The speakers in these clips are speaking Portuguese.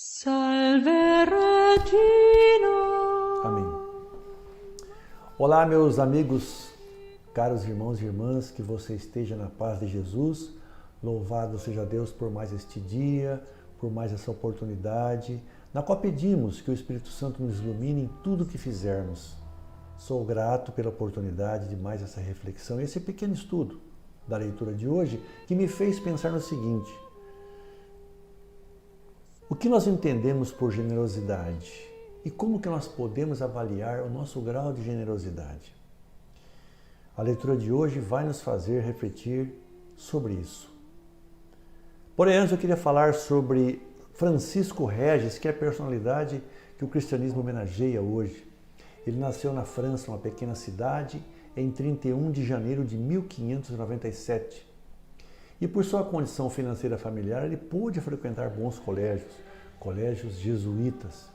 Salve Regina. Amém. Olá, meus amigos, caros irmãos e irmãs, que você esteja na paz de Jesus. Louvado seja Deus por mais este dia, por mais essa oportunidade, na qual pedimos que o Espírito Santo nos ilumine em tudo o que fizermos. Sou grato pela oportunidade de mais essa reflexão, esse pequeno estudo da leitura de hoje, que me fez pensar no seguinte: o que nós entendemos por generosidade e como que nós podemos avaliar o nosso grau de generosidade? A leitura de hoje vai nos fazer refletir sobre isso. Porém, antes eu queria falar sobre Francisco Regis, que é a personalidade que o cristianismo homenageia hoje. Ele nasceu na França, uma pequena cidade, em 31 de janeiro de 1597. E por sua condição financeira familiar, ele pôde frequentar bons colégios jesuítas.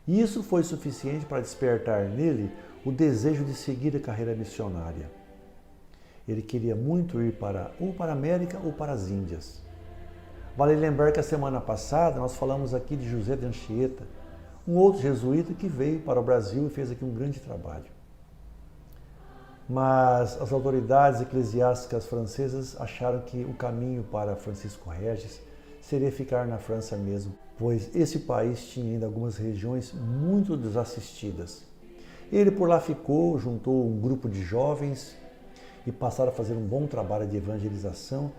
E isso foi suficiente para despertar nele o desejo de seguir a carreira missionária. Ele queria muito ir para a América ou para as Índias. Vale lembrar que a semana passada nós falamos aqui de José de Anchieta, um outro jesuíta que veio para o Brasil e fez aqui um grande trabalho. Mas as autoridades eclesiásticas francesas acharam que o caminho para Francisco Regis seria ficar na França mesmo, pois esse país tinha ainda algumas regiões muito desassistidas. Ele por lá ficou, juntou um grupo de jovens e passaram a fazer um bom trabalho de evangelização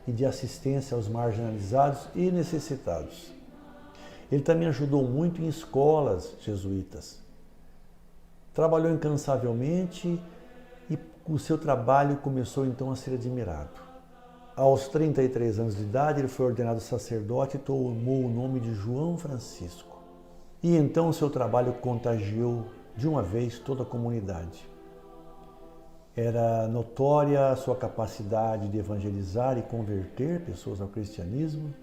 e de assistência aos marginalizados e necessitados. Ele também ajudou muito em escolas jesuítas. Trabalhou incansavelmente e o seu trabalho começou então a ser admirado. Aos 33 anos de idade, ele foi ordenado sacerdote e tomou o nome de João Francisco. E então o seu trabalho contagiou de uma vez toda a comunidade. Era notória a sua capacidade de evangelizar e converter pessoas ao cristianismo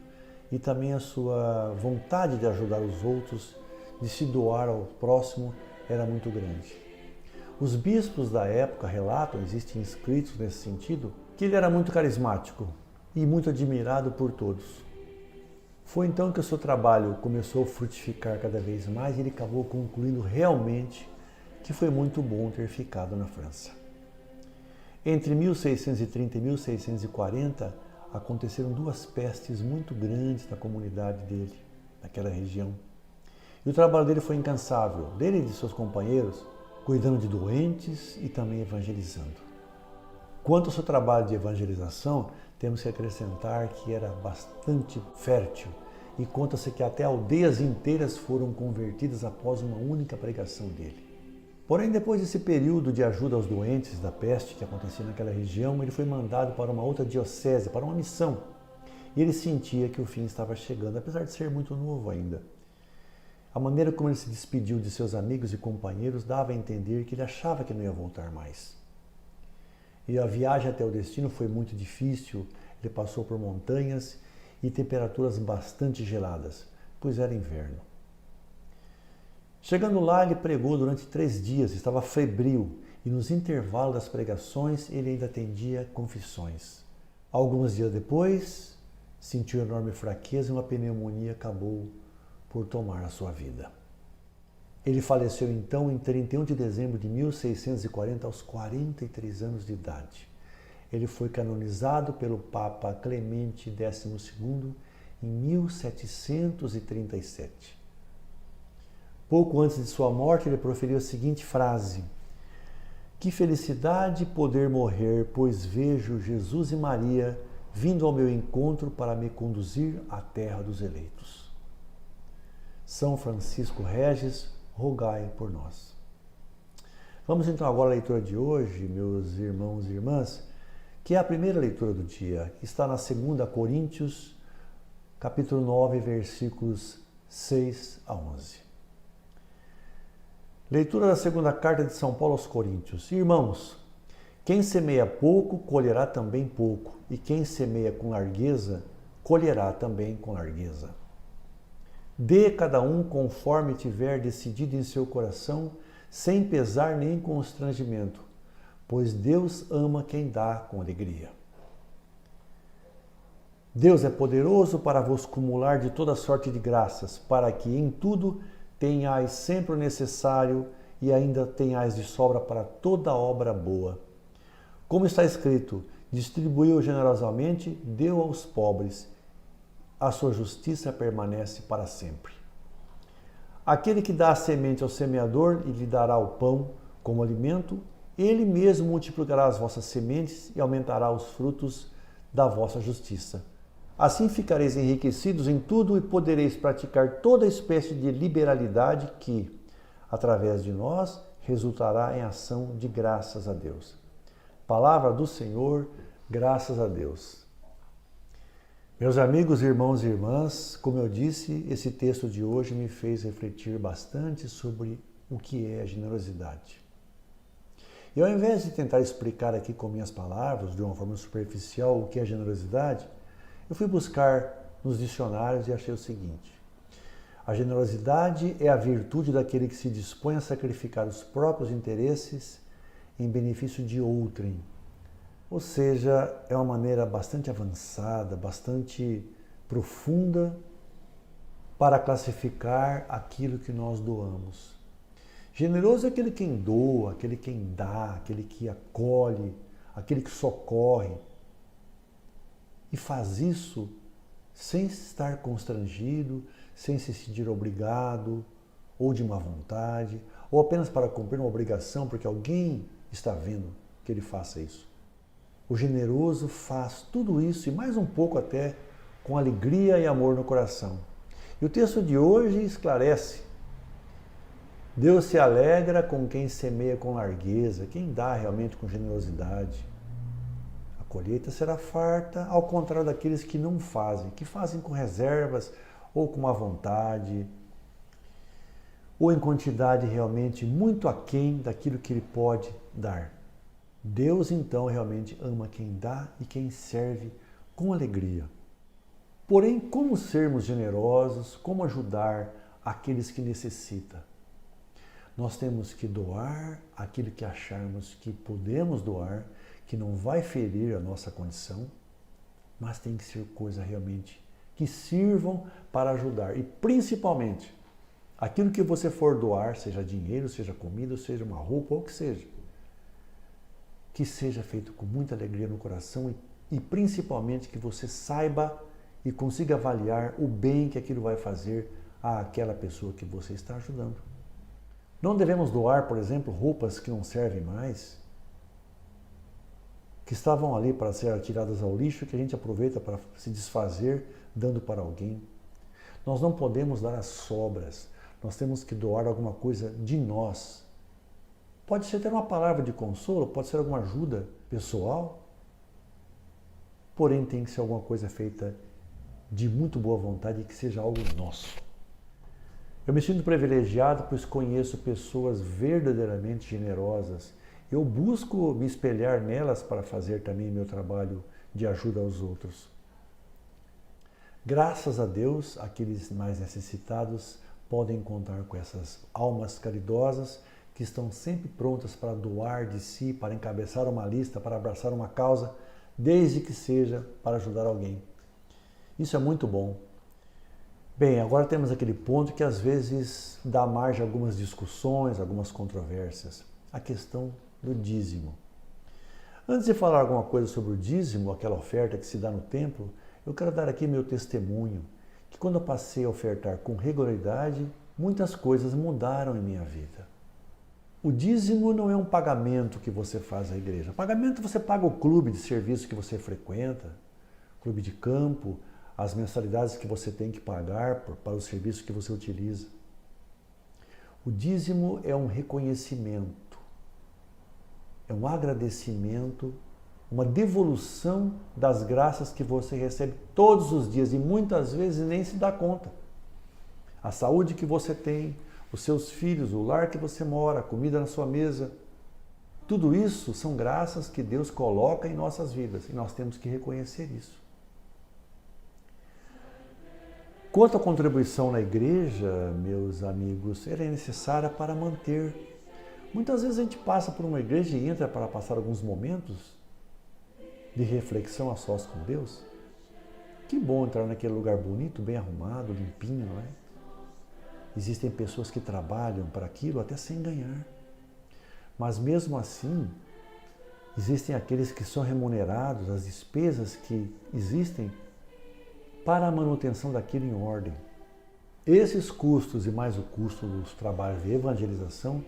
e também a sua vontade de ajudar os outros, de se doar ao próximo, era muito grande. Os bispos da época relatam, existem escritos nesse sentido, que ele era muito carismático e muito admirado por todos. Foi então que o seu trabalho começou a frutificar cada vez mais e ele acabou concluindo realmente que foi muito bom ter ficado na França. Entre 1630 e 1640, aconteceram duas pestes muito grandes na comunidade dele, naquela região. E o trabalho dele foi incansável, dele e de seus companheiros, cuidando de doentes e também evangelizando. Quanto ao seu trabalho de evangelização, temos que acrescentar que era bastante fértil e conta-se que até aldeias inteiras foram convertidas após uma única pregação dele. Porém, depois desse período de ajuda aos doentes da peste que acontecia naquela região, ele foi mandado para uma outra diocese, para uma missão. E ele sentia que o fim estava chegando, apesar de ser muito novo ainda. A maneira como ele se despediu de seus amigos e companheiros dava a entender que ele achava que não ia voltar mais. E a viagem até o destino foi muito difícil, ele passou por montanhas e temperaturas bastante geladas, pois era inverno. Chegando lá, ele pregou durante 3 dias, estava febril e nos intervalos das pregações ele ainda atendia confissões. Alguns dias depois, sentiu enorme fraqueza e uma pneumonia acabou por tomar a sua vida. Ele faleceu então em 31 de dezembro de 1640, aos 43 anos de idade. Ele foi canonizado pelo Papa Clemente XII em 1737. Pouco antes de sua morte, ele proferiu a seguinte frase: "Que felicidade poder morrer, pois vejo Jesus e Maria vindo ao meu encontro para me conduzir à terra dos eleitos." São Francisco Regis, rogai por nós. Vamos então agora à leitura de hoje, meus irmãos e irmãs, que é a primeira leitura do dia, que está na 2 Coríntios, capítulo 9, versículos 6 a 11. Leitura da segunda carta de São Paulo aos Coríntios. Irmãos, quem semeia pouco, colherá também pouco, e quem semeia com largueza, colherá também com largueza. Dê cada um conforme tiver decidido em seu coração, sem pesar nem constrangimento, pois Deus ama quem dá com alegria. Deus é poderoso para vos cumular de toda sorte de graças, para que em tudo tenhais sempre o necessário e ainda tenhais de sobra para toda obra boa. Como está escrito, distribuiu generosamente, deu aos pobres, a sua justiça permanece para sempre. Aquele que dá a semente ao semeador e lhe dará o pão como alimento, ele mesmo multiplicará as vossas sementes e aumentará os frutos da vossa justiça. Assim ficareis enriquecidos em tudo e podereis praticar toda espécie de liberalidade que, através de nós, resultará em ação de graças a Deus. Palavra do Senhor, graças a Deus. Meus amigos, irmãos e irmãs, como eu disse, esse texto de hoje me fez refletir bastante sobre o que é a generosidade. E ao invés de tentar explicar aqui com minhas palavras, de uma forma superficial, o que é generosidade, eu fui buscar nos dicionários e achei o seguinte: a generosidade é a virtude daquele que se dispõe a sacrificar os próprios interesses em benefício de outrem. Ou seja, é uma maneira bastante avançada, bastante profunda para classificar aquilo que nós doamos. Generoso é aquele quem doa, aquele quem dá, aquele que acolhe, aquele que socorre. E faz isso sem estar constrangido, sem se sentir obrigado, ou de má vontade, ou apenas para cumprir uma obrigação, porque alguém está vendo que ele faça isso. O generoso faz tudo isso e mais um pouco até com alegria e amor no coração. E o texto de hoje esclarece: Deus se alegra com quem semeia com largueza, quem dá realmente com generosidade. A colheita será farta, ao contrário daqueles que não fazem, que fazem com reservas ou com má vontade, ou em quantidade realmente muito aquém daquilo que ele pode dar. Deus então realmente ama quem dá e quem serve com alegria. Porém, como sermos generosos, como ajudar aqueles que necessitam? Nós temos que doar aquilo que acharmos que podemos doar, que não vai ferir a nossa condição, mas tem que ser coisa realmente que sirvam para ajudar. E principalmente, aquilo que você for doar, seja dinheiro, seja comida, seja uma roupa, ou o que seja feito com muita alegria no coração e principalmente que você saiba e consiga avaliar o bem que aquilo vai fazer àquela pessoa que você está ajudando. Não devemos doar, por exemplo, roupas que não servem mais, que estavam ali para ser atiradas ao lixo, que a gente aproveita para se desfazer, dando para alguém. Nós não podemos dar as sobras, nós temos que doar alguma coisa de nós. Pode ser até uma palavra de consolo, pode ser alguma ajuda pessoal, porém tem que ser alguma coisa feita de muito boa vontade e que seja algo nosso. Eu me sinto privilegiado, pois conheço pessoas verdadeiramente generosas. Eu busco me espelhar nelas para fazer também meu trabalho de ajuda aos outros. Graças a Deus, aqueles mais necessitados podem contar com essas almas caridosas que estão sempre prontas para doar de si, para encabeçar uma lista, para abraçar uma causa, desde que seja para ajudar alguém. Isso é muito bom. Bem, agora temos aquele ponto que às vezes dá margem a algumas discussões, algumas controvérsias. A questão do dízimo. Antes de falar alguma coisa sobre o dízimo, aquela oferta que se dá no templo, eu quero dar aqui meu testemunho, que quando eu passei a ofertar com regularidade, muitas coisas mudaram em minha vida. O dízimo não é um pagamento que você faz à igreja. Pagamento você paga o clube de serviço que você frequenta, clube de campo, as mensalidades que você tem que pagar para o serviço que você utiliza. O dízimo é um reconhecimento, é um agradecimento, uma devolução das graças que você recebe todos os dias e muitas vezes nem se dá conta. A saúde que você tem, os seus filhos, o lar que você mora, a comida na sua mesa, tudo isso são graças que Deus coloca em nossas vidas e nós temos que reconhecer isso. Quanto à contribuição na igreja, meus amigos, ela é necessária para manter. Muitas vezes a gente passa por uma igreja e entra para passar alguns momentos de reflexão a sós com Deus, Que bom entrar naquele lugar bonito, bem arrumado, limpinho, não é? Existem pessoas que trabalham para aquilo até sem ganhar. Mas mesmo assim, existem aqueles que são remunerados, as despesas que existem para a manutenção daquilo em ordem. Esses custos e mais o custo dos trabalhos de evangelização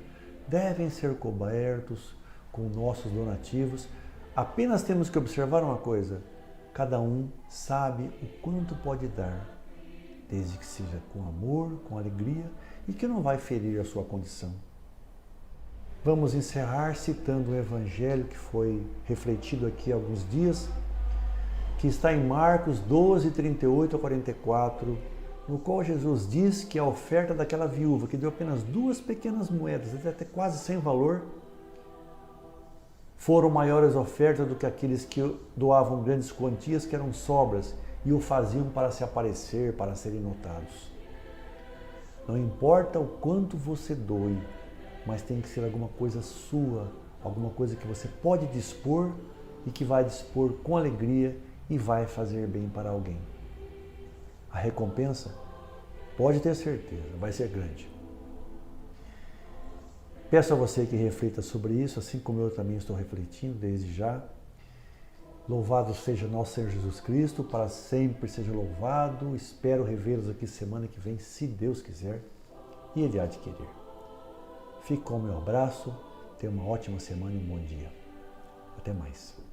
devem ser cobertos com nossos donativos. Apenas temos que observar uma coisa: cada um sabe o quanto pode dar, desde que seja com amor, com alegria e que não vai ferir a sua condição. Vamos encerrar citando um evangelho que foi refletido aqui há alguns dias, que está em Marcos 12, 38 a 44, no qual Jesus diz que a oferta daquela viúva, que deu apenas 2 pequenas moedas, até quase sem valor, foram maiores ofertas do que aqueles que doavam grandes quantias, que eram sobras, e o faziam para se aparecer, para serem notados. Não importa o quanto você doe, mas tem que ser alguma coisa sua, alguma coisa que você pode dispor e que vai dispor com alegria e vai fazer bem para alguém. A recompensa, pode ter certeza, vai ser grande. Peço a você que reflita sobre isso, assim como eu também estou refletindo desde já. Louvado seja nosso Senhor Jesus Cristo, para sempre seja louvado. Espero revê-los aqui semana que vem, se Deus quiser, e Ele há de querer. Fique com o meu abraço, tenha uma ótima semana e um bom dia. Até mais.